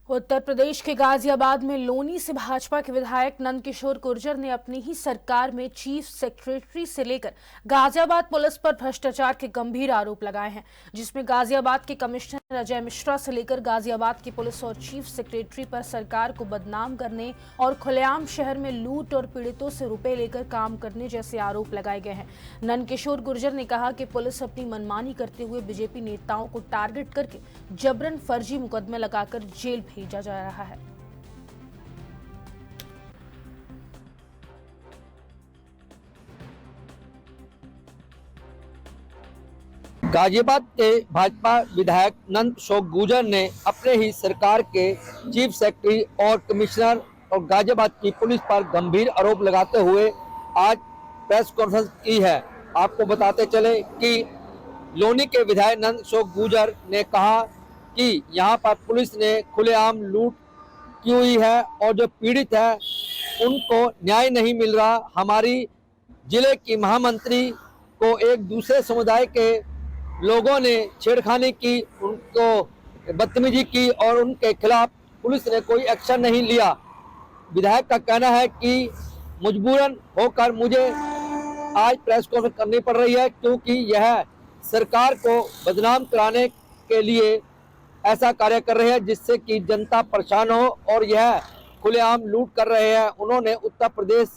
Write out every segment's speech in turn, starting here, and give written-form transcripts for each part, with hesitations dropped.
उत्तर प्रदेश के गाजियाबाद में लोनी से भाजपा के विधायक नंदकिशोर गुर्जर ने अपनी ही सरकार में चीफ सेक्रेटरी से लेकर गाजियाबाद पुलिस पर भ्रष्टाचार के गंभीर आरोप लगाए हैं, जिसमें गाजियाबाद के कमिश्नर अजय मिश्रा से लेकर गाजियाबाद की पुलिस और चीफ सेक्रेटरी पर सरकार को बदनाम करने और खुलेआम शहर में लूट और पीड़ितों से रुपए लेकर काम करने जैसे आरोप लगाए गए हैं। नंदकिशोर गुर्जर ने कहा कि पुलिस अपनी मनमानी करते हुए बीजेपी नेताओं को टारगेट करके जबरन फर्जी मुकदमे लगाकर जेल भेजा जा रहा है। गाजियाबाद के भाजपा विधायक नंदकिशोर गुर्जर ने अपने ही सरकार के चीफ सेक्रेटरी और कमिश्नर और गाजियाबाद की पुलिस पर गंभीर आरोप लगाते हुए आज प्रेस कॉन्फ्रेंस की है। आपको बताते चले कि लोनी के विधायक नंदकिशोर गुर्जर ने कहा कि यहाँ पर पुलिस ने खुलेआम लूट की हुई है और जो पीड़ित है उनको न्याय नहीं मिल रहा। हमारी जिले की महामंत्री को एक दूसरे समुदाय के लोगों ने छेड़खानी की, उनको बदतमीजी की और उनके खिलाफ पुलिस ने कोई एक्शन नहीं लिया। विधायक का कहना है कि मजबूरन होकर मुझे आज प्रेस कॉन्फ्रेंस करनी पड़ रही है, क्योंकि यह सरकार को बदनाम कराने के लिए ऐसा कार्य कर रहे हैं जिससे कि जनता परेशान हो और यह खुलेआम लूट कर रहे हैं। उन्होंने उत्तर प्रदेश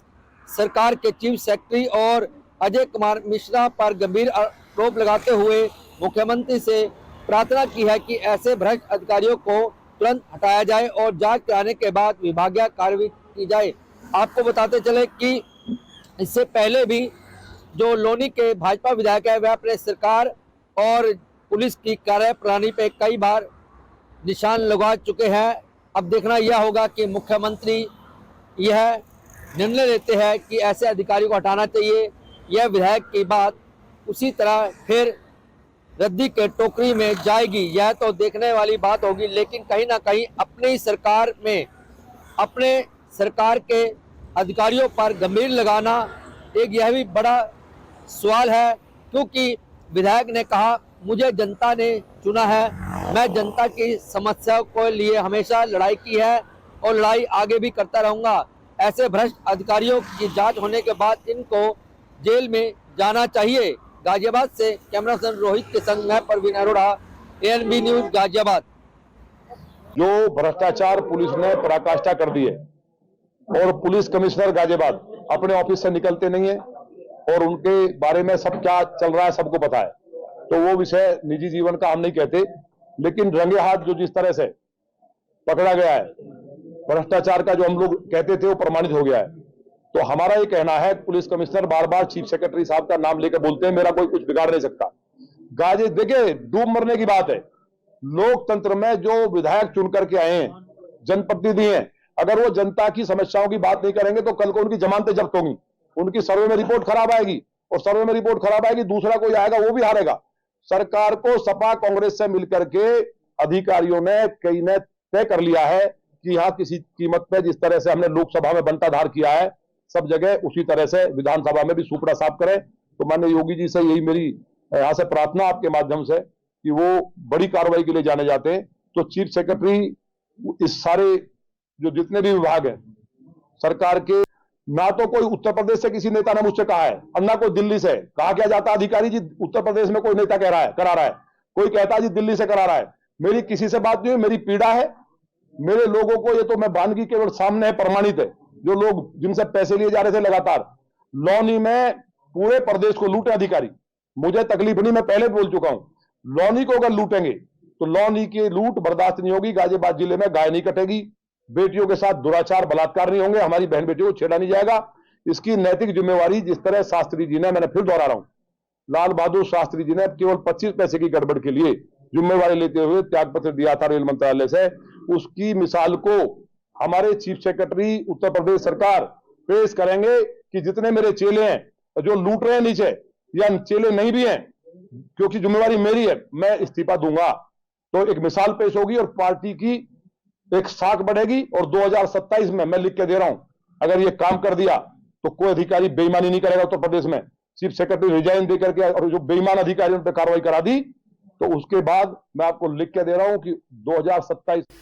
सरकार के चीफ सेक्रेटरी और अजय कुमार मिश्रा पर गंभीर आरोप लगाते हुए मुख्यमंत्री से प्रार्थना की है कि ऐसे भ्रष्ट अधिकारियों को तुरंत हटाया जाए और जांच कराने के बाद विभागीय कार्रवाई की जाए। आपको बताते चले कि इससे पहले भी जो लोनी के भाजपा विधायक है वह अपने सरकार और पुलिस की कार्यप्रणाली पे कई बार निशान लगा चुके हैं। अब देखना यह होगा कि मुख्यमंत्री यह निर्णय लेते हैं कि ऐसे अधिकारी को हटाना चाहिए। यह विधायक की बात उसी तरह फिर रद्दी के टोकरी में जाएगी, यह तो देखने वाली बात होगी। लेकिन कहीं ना कहीं अपनी ही सरकार में अपने सरकार के अधिकारियों पर गंभीर लगाना एक यह भी बड़ा सवाल है, क्योंकि विधायक ने कहा मुझे जनता ने चुना है, मैं जनता की समस्याओं को लिए हमेशा लड़ाई की है और लड़ाई आगे भी करता रहूंगा। ऐसे भ्रष्ट अधिकारियों की जांच होने के बाद इनको जेल में जाना चाहिए। गाजियाबाद से कैमरा पर्सन रोहित के संग मैं परवीन अरोड़ा, एएनबी न्यूज गाजियाबाद। जो भ्रष्टाचार पुलिस ने पराकाष्ठा कर दी है और पुलिस कमिश्नर गाजियाबाद अपने ऑफिस से निकलते नहीं है और उनके बारे में सब क्या चल रहा है सबको पता है, तो वो विषय निजी जीवन का हम नहीं कहते। लेकिन रंगे हाथ जो जिस तरह से पकड़ा गया है, भ्रष्टाचार का जो हम लोग कहते थे वो प्रमाणित हो गया है। तो हमारा ये कहना है, पुलिस कमिश्नर बार बार चीफ सेक्रेटरी साहब का नाम लेकर बोलते हैं, मेरा कोई कुछ बिगाड़ नहीं सकता। गाजी देखिए, डूब मरने की बात है। लोकतंत्र में जो विधायक चुन करके आए हैं, जनप्रतिनिधि हैं, अगर वो जनता की समस्याओं की बात नहीं करेंगे तो कल को उनकी जमानतें जब्त होंगी, उनकी सर्वे में रिपोर्ट खराब आएगी और सर्वे में रिपोर्ट खराब आएगी, दूसरा कोई आएगा वो भी हारेगा। सरकार को सपा कांग्रेस से मिलकर के अधिकारियों ने कई ने तय कर लिया है कि यहां किसी कीमत पे जिस तरह से हमने लोकसभा में बंटाधार किया है, सब जगह उसी तरह से विधानसभा में भी सुपड़ा साफ करें। तो माननीय योगी जी से यही मेरी यहां से प्रार्थना आपके माध्यम से कि वो बड़ी कार्रवाई के लिए जाने जाते हैं। तो चीफ सेक्रेटरी इस सारे जो जितने भी विभाग हैं सरकार के, ना तो कोई उत्तर प्रदेश से किसी नेता ने मुझसे कहा है और ना कोई दिल्ली से कहा। क्या जाता अधिकारी जी उत्तर प्रदेश में कोई नेता करा रहा है, कोई कहता है जी दिल्ली से करा रहा है। मेरी किसी से बात नहीं है, मेरी पीड़ा है मेरे लोगों को। ये तो मैं बानगी केवल सामने है, प्रमाणित है। जो लोग जिनसे पैसे लिए जा रहे थे लगातार लौनी में पूरे प्रदेश को लूटे अधिकारी, मुझे तकलीफ नहीं, मैं पहले बोल चुका हूं। लौनी को अगर लूटेंगे तो लौनी की लूट बर्दाश्त नहीं होगी। गाजियाबाद जिले में गाय नहीं कटेगी, बेटियों के साथ दुराचार बलात्कार नहीं होंगे, हमारी बहन बेटियों को छेड़ा नहीं जाएगा। इसकी नैतिक जिम्मेवारी जिस तरह शास्त्री जी ने, मैंने फिर दोहरा रहा हूं, लाल बहादुर शास्त्री जी ने केवल 25 पैसे की गड़बड़ के लिए जिम्मेवारी लेते हुए त्यागपत्र दिया था रेल मंत्रालय से, उसकी मिसाल को हमारे चीफ सेक्रेटरी उत्तर प्रदेश सरकार पेश करेंगे कि जितने मेरे चेले हैं जो लूट रहे हैं नीचे, या चेले नहीं भी हैं, क्योंकि जिम्मेवारी मेरी है, मैं इस्तीफा दूंगा। तो एक मिसाल पेश होगी और पार्टी की एक साख बढ़ेगी। और 2027 में मैं लिख के दे रहा हूं, अगर ये काम कर दिया तो कोई अधिकारी बेईमानी नहीं करेगा उत्तर प्रदेश में। चीफ सेक्रेटरी रिजाइन देकर के और जो बेईमान अधिकारियों पर कार्रवाई करा दी, तो उसके बाद मैं आपको लिख के दे रहा हूं कि 2027